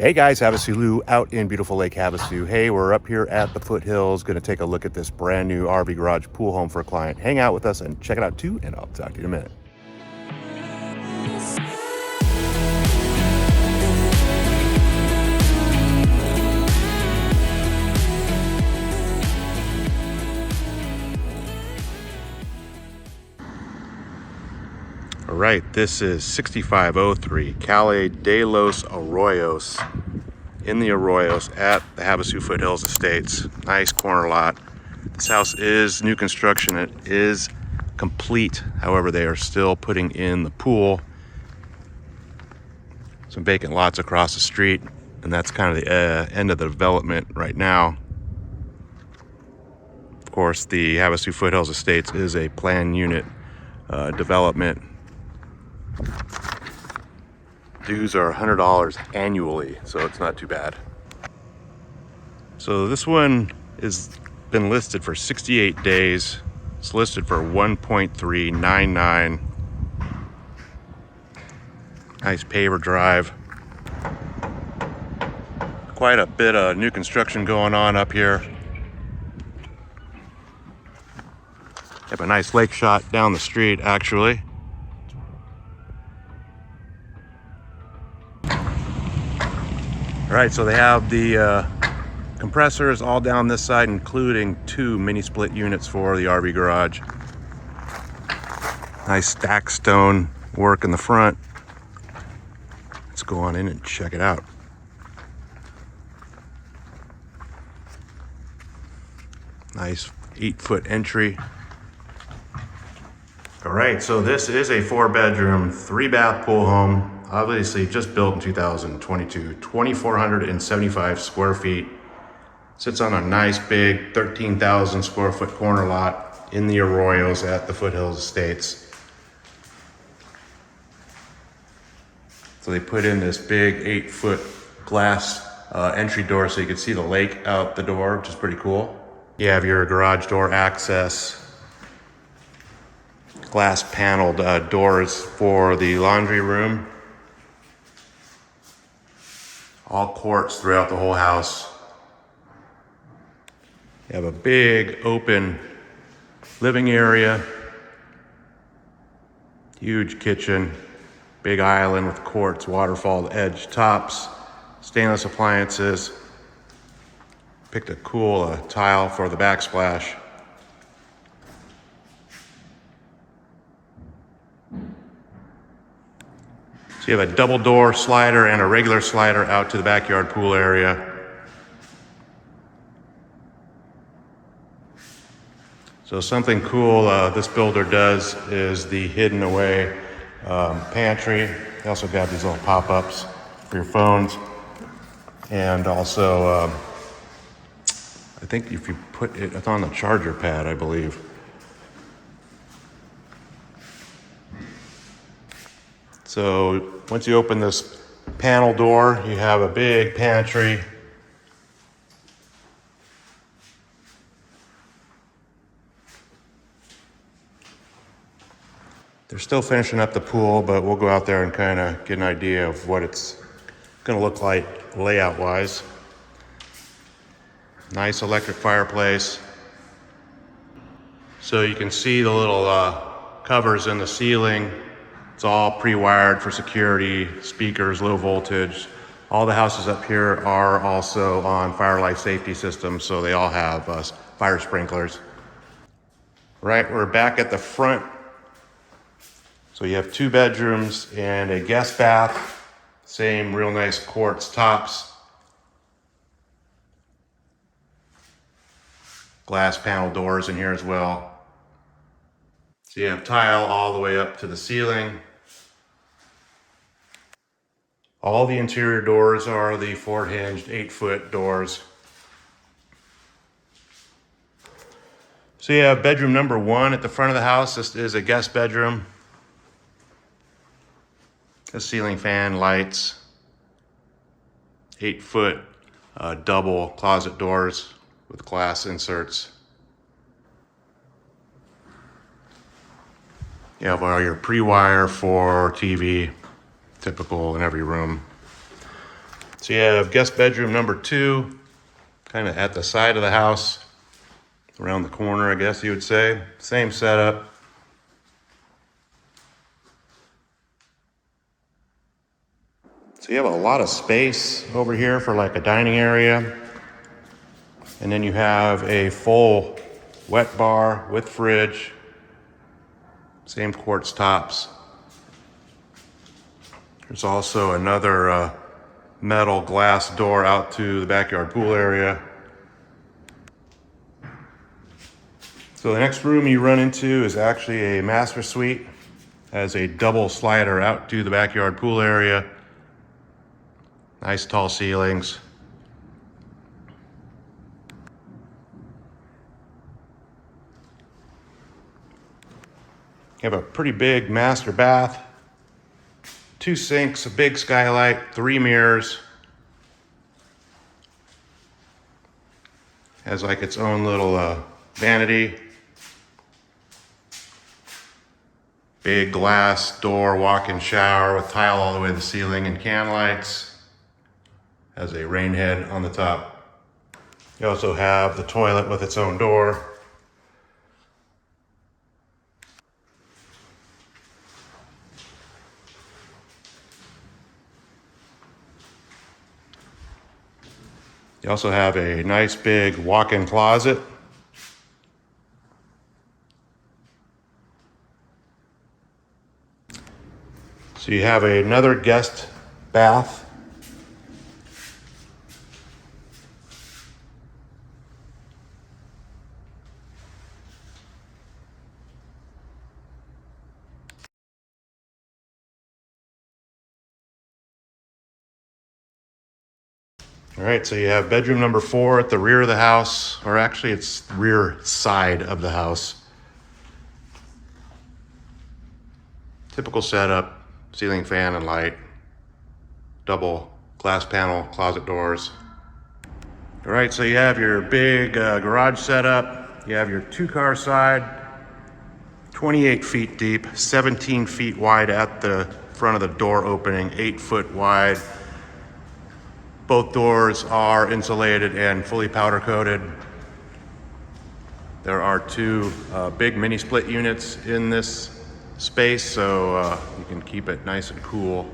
Hey guys, HavasuLew out in beautiful Lake Havasu. Hey, we're up here at the foothills, going to take a look at this brand new RV garage pool home for a client. Hang out with us and check it out too, and I'll talk to you in a minute. All right, this is 6503 Calle de los Arroyos, in the Arroyos at the Havasu Foothills Estates. Nice corner lot. This house is new construction. It is complete. However, they are still putting in the pool. Some vacant lots across the street, and that's kind of the end of the development right now. Of course, the Havasu Foothills Estates is a planned unit development. Dues are $100 annually, so it's not too bad. So this one has been listed for 68 days. It's listed for $1.399. Nice paver drive. Quite a bit of new construction going on up here. Have a nice lake shot down the street, actually. All right, so they have the compressors all down this side, including 2 mini split units for the RV garage. Nice stack stone work in the front. Let's go on in and check it out. Nice 8-foot entry. All right, so this is a 4-bedroom, 3-bath pool home. Obviously just built in 2022, 2,475 square feet. Sits on a nice big 13,000 square foot corner lot in the Arroyos at the Foothills Estates. So they put in this big 8-foot glass entry door so you can see the lake out the door, which is pretty cool. You have your garage door access, glass paneled doors for the laundry room. All quartz throughout the whole house. You have a big open living area, huge kitchen, big island with quartz waterfall edge tops, stainless appliances. Picked a cool tile for the backsplash. So you have a double door slider and a regular slider out to the backyard pool area. So something cool this builder does is the hidden away pantry. They also got these little pop-ups for your phones. And also, I think if you put it, it's on the charger pad, I believe. So once you open this panel door, you have a big pantry. They're still finishing up the pool, but we'll go out there and kind of get an idea of what it's going to look like layout-wise. Nice electric fireplace. So you can see the little covers in the ceiling. It's all pre-wired for security, speakers, low voltage. All the houses up here are also on fire life safety systems, so they all have fire sprinklers. Right, we're back at the front. So you have 2 bedrooms and a guest bath. Same real nice quartz tops. Glass panel doors in here as well. So you have tile all the way up to the ceiling. All the interior doors are the 4-hinged 8-foot doors. So you have bedroom number 1 at the front of the house. This is a guest bedroom. A ceiling fan, lights, 8-foot double closet doors with glass inserts. You have all your pre-wire for TV, typical in every room. So you have guest bedroom number 2, kind of at the side of the house, around the corner, I guess you would say. Same setup. So you have a lot of space over here for like a dining area. And then you have a full wet bar with fridge. Same quartz tops. There's also another metal glass door out to the backyard pool area. So the next room you run into is actually a master suite. Has a double slider out to the backyard pool area. Nice tall ceilings. You have a pretty big master bath. 2 sinks, a big skylight, 3 mirrors. Has like its own little vanity. Big glass door, walk-in shower with tile all the way to the ceiling and can lights. Has a rain head on the top. You also have the toilet with its own door. You also have a nice big walk-in closet. So you have another guest bath. All right, so you have bedroom number 4 at the rear of the house, or actually it's the rear side of the house. Typical setup, ceiling fan and light, double glass panel closet doors. All right, so you have your big garage setup. You have your 2-car side, 28 feet deep, 17 feet wide at the front of the door opening, 8 foot wide. Both doors are insulated and fully powder coated. There are 2 big mini split units in this space, so you can keep it nice and cool.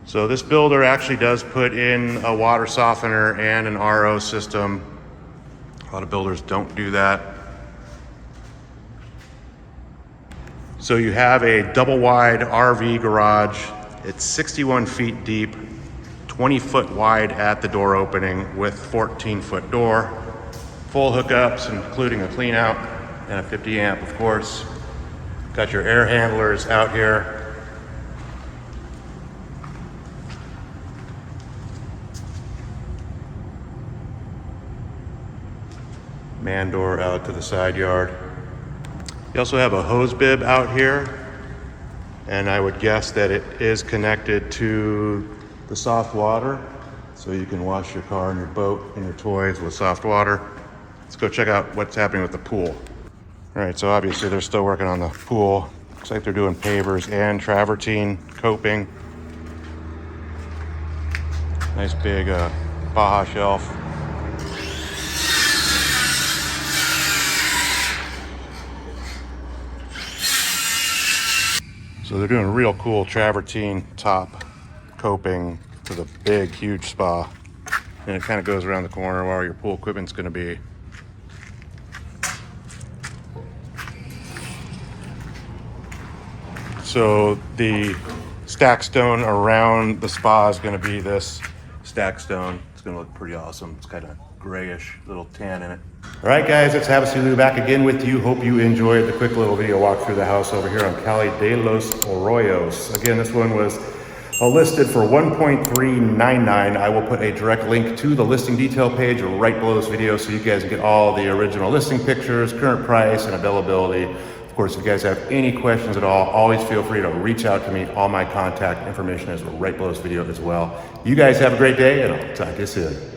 So this builder actually does put in a water softener and an RO system. A lot of builders don't do that. So you have a double wide RV garage. It's 61 feet deep, 20 foot wide at the door opening with 14 foot door. Full hookups, including a clean out and a 50 amp, of course. Got your air handlers out here. Man door out to the side yard. You also have a hose bib out here. And I would guess that it is connected to the soft water, so you can wash your car and your boat and your toys with soft water. Let's go check out what's happening with the pool. All right, so obviously they're still working on the pool. Looks like they're doing pavers and travertine coping. Nice big Baja shelf. So they're doing a real cool travertine top coping to the big, huge spa. And it kind of goes around the corner where your pool equipment's gonna be. So the stack stone around the spa is gonna be this stack stone. It's gonna look pretty awesome. It's kind of grayish, little tan in it. All right, guys, it's HavasuLew back again with you. Hope you enjoyed the quick little video walk through the house over here on Calle de los Arroyos. Again, this one was listed for $1.399. I will put a direct link to the listing detail page right below this video so you guys can get all the original listing pictures, current price, and availability. Of course, if you guys have any questions at all, always feel free to reach out to me. All my contact information is right below this video as well. You guys have a great day, and I'll talk to you soon.